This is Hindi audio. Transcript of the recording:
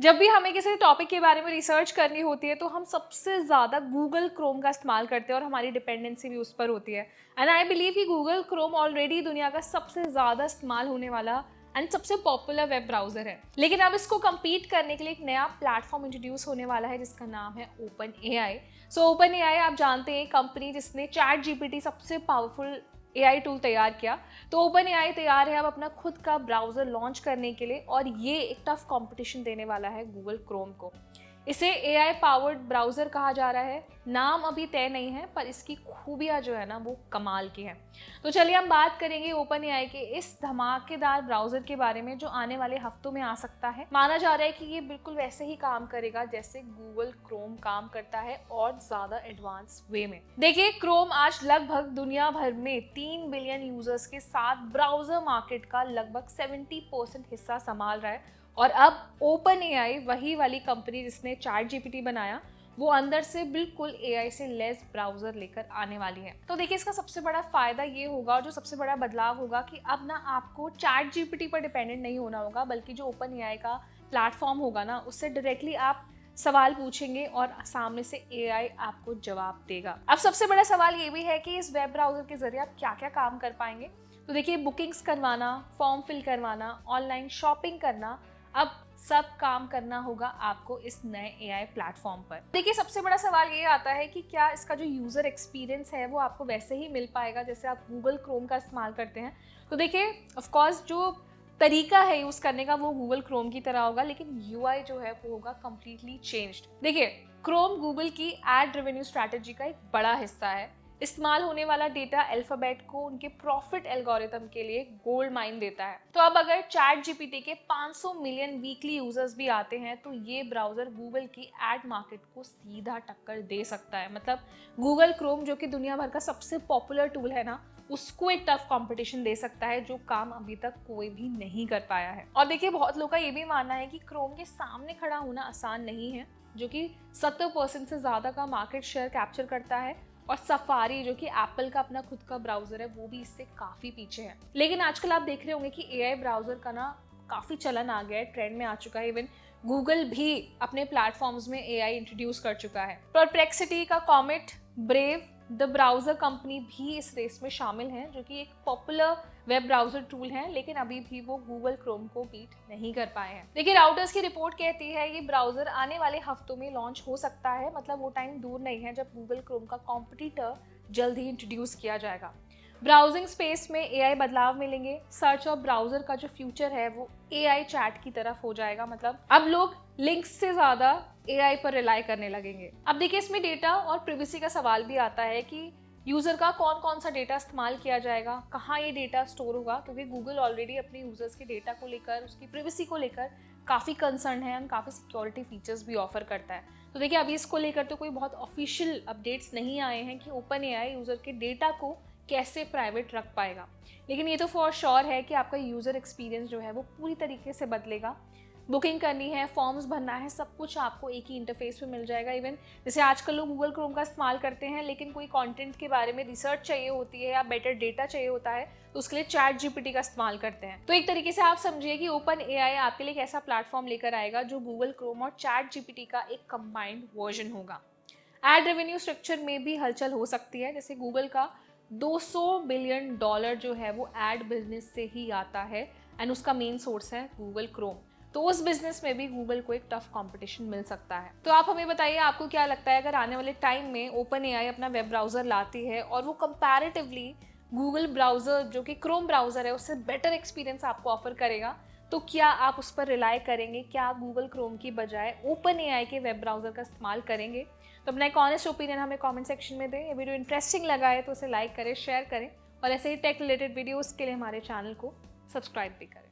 जब भी हमें किसी टॉपिक के बारे में रिसर्च करनी होती है तो हम सबसे ज़्यादा गूगल क्रोम का इस्तेमाल करते हैं और हमारी डिपेंडेंसी भी उस पर होती है। एंड आई बिलीव कि गूगल क्रोम ऑलरेडी दुनिया का सबसे ज़्यादा इस्तेमाल होने वाला एंड सबसे पॉपुलर वेब ब्राउज़र है। लेकिन अब इसको कम्पीट करने के लिए एक नया प्लेटफॉर्म इंट्रोड्यूस होने वाला है जिसका नाम है open AI. So open AI आप जानते हैं कंपनी जिसने चैट जीपीटी सबसे पावरफुल एआई टूल तैयार किया। तो ओपन एआई तैयार है अब अपना खुद का ब्राउज़र लॉन्च करने के लिए और ये एक टफ कंपटीशन देने वाला है गूगल क्रोम को। इसे एआई पावर्ड ब्राउज़र कहा जा रहा है। नाम अभी तय नहीं है पर इसकी खूबियाँ जो है ना वो कमाल की है। तो चलिए हम बात करेंगे ओपन एआई के इस धमाकेदार ब्राउज़र के बारे में जो आने वाले हफ्तों में आ सकता है। माना जा रहा है कि ये बिल्कुल वैसे ही काम करेगा जैसे गूगल क्रोम काम करता है और ज़्यादा एडवांस वे में। देखिए क्रोम आज लगभग दुनिया भर में 3 बिलियन यूजर्स के साथ ब्राउज़र मार्केट का लगभग 70% हिस्सा संभाल रहा है। और अब ओपन एआई वही वाली कंपनी जिसने चैट जीपीटी बनाया वो अंदर से बिल्कुल एआई से लेस ब्राउज़र लेकर आने वाली है। तो देखिए इसका सबसे बड़ा फायदा ये होगा और जो सबसे बड़ा बदलाव होगा कि अब ना आपको चैट जीपीटी पर डिपेंडेंट नहीं होना होगा, बल्कि जो ओपन एआई का प्लेटफॉर्म होगा ना उससे डायरेक्टली आप सवाल पूछेंगे और सामने से एआई आपको जवाब देगा। अब सबसे बड़ा सवाल ये भी है कि इस वेब ब्राउज़र के जरिए आप क्या क्या काम कर पाएंगे। तो देखिए बुकिंग्स करवाना, फॉर्म फिल करवाना, ऑनलाइन शॉपिंग करना, अब सब काम करना होगा आपको इस नए एआई प्लेटफॉर्म पर। देखिए सबसे बड़ा सवाल ये आता है कि क्या इसका जो यूज़र एक्सपीरियंस है वो आपको वैसे ही मिल पाएगा जैसे आप गूगल क्रोम का इस्तेमाल करते हैं। तो देखिए ऑफ कोर्स जो तरीका है यूज़ करने का वो गूगल क्रोम की तरह होगा, लेकिन यूआई जो है वो होगा कम्प्लीटली चेंज्ड। देखिए क्रोम गूगल की एड रेवेन्यू स्ट्रैटेजी का एक बड़ा हिस्सा है। इस्तेमाल होने वाला डेटा अल्फाबेट को उनके प्रॉफिट एल्गोरिथम के लिए गोल्ड माइन देता है। तो अब अगर चैट जीपीटी के 500 मिलियन वीकली यूजर्स भी आते हैं तो ये ब्राउज़र गूगल की एड मार्केट को सीधा टक्कर दे सकता है। मतलब गूगल क्रोम जो कि दुनिया भर का सबसे पॉपुलर टूल है ना, उसको एक टफ कंपटीशन दे सकता है जो काम अभी तक कोई भी नहीं कर पाया है। और देखिए बहुत लोगों का ये भी मानना है कि क्रोम के सामने खड़ा होना आसान नहीं है, जो कि 70% से ज़्यादा का मार्केट शेयर कैप्चर करता है। और सफारी जो कि एप्पल का अपना खुद का ब्राउज़र है वो भी इससे काफ़ी पीछे है। लेकिन आजकल आप देख रहे होंगे कि एआई ब्राउज़र का ना काफ़ी चलन आ गया है, ट्रेंड में आ चुका है। इवन गूगल भी अपने प्लेटफॉर्म्स में एआई इंट्रोड्यूस कर चुका है। परप्लेक्सिटी का comet, brave, the browser company भी इस रेस में शामिल हैं, जो कि एक पॉपुलर वेब ब्राउज़र टूल है, लेकिन अभी भी वो गूगल क्रोम को बीट नहीं कर पाए हैं। देखिए राउटर्स की रिपोर्ट कहती है ये ब्राउज़र आने वाले हफ्तों में लॉन्च हो सकता है। मतलब वो टाइम दूर नहीं है जब गूगल क्रोम का कॉम्पिटिटर जल्द ही इंट्रोड्यूस किया जाएगा। ब्राउजिंग स्पेस में एआई बदलाव मिलेंगे। सर्च और ब्राउज़र का जो फ्यूचर है वो एआई चैट की तरफ हो जाएगा। मतलब अब लोग लिंक्स से ज़्यादा एआई पर रिलाई करने लगेंगे। अब देखिए इसमें डेटा और प्रिवेसी का सवाल भी आता है कि यूज़र का कौन कौन सा डेटा इस्तेमाल किया जाएगा, कहाँ ये डेटा स्टोर होगा, क्योंकि गूगल ऑलरेडी अपने यूज़र्स के डेटा को लेकर, उसकी प्रिवेसी को लेकर काफ़ी कंसर्न है और काफ़ी सिक्योरिटी फीचर्स भी ऑफर करता है। तो देखिए अभी इसको लेकर तो कोई बहुत ऑफिशियल अपडेट्स नहीं आए हैं कि ओपन एआई यूज़र के डेटा को कैसे प्राइवेट रख पाएगा। लेकिन ये तो फॉर श्योर है कि आपका यूज़र एक्सपीरियंस जो है वो पूरी तरीके से बदलेगा। बुकिंग करनी है, फॉर्म्स भरना है, सब कुछ आपको एक ही इंटरफेस पे मिल जाएगा। इवन जैसे आजकल लोग गूगल क्रोम का इस्तेमाल करते हैं, लेकिन कोई कंटेंट के बारे में रिसर्च चाहिए होती है या बेटर डेटा चाहिए होता है तो उसके लिए चैट जीपीटी का इस्तेमाल करते हैं। तो एक तरीके से आप समझिए कि ओपन एआई आपके लिए एक ऐसा प्लेटफॉर्म लेकर आएगा जो गूगल क्रोम और चैट जीपीटी का एक कंबाइंड वर्जन होगा। एड रेवेन्यू स्ट्रक्चर में भी हलचल हो सकती है। जैसे गूगल का $200 बिलियन जो है वो एड बिजनेस से ही आता है एंड उसका मेन सोर्स है गूगल क्रोम। तो उस बिजनेस में भी गूगल को एक टफ कंपटीशन मिल सकता है। तो आप हमें बताइए आपको क्या लगता है अगर आने वाले टाइम में ओपन एआई अपना वेब ब्राउज़र लाती है और वो कंपैरेटिवली गूगल ब्राउज़र जो कि क्रोम ब्राउज़र है उससे बेटर एक्सपीरियंस आपको ऑफर करेगा, तो क्या आप उस पर रिलाई करेंगे? क्या आप गूगल क्रोम की बजाय ओपन एआई के वेब ब्राउज़र का इस्तेमाल करेंगे? तो अपना एक ऑनेस्ट ओपिनियन हमें कमेंट सेक्शन में दें। ये वीडियो इंटरेस्टिंग लगा है तो उसे लाइक करें, शेयर करें और ऐसे ही टेक रिलेटेड वीडियोस के लिए हमारे चैनल को सब्सक्राइब भी करें।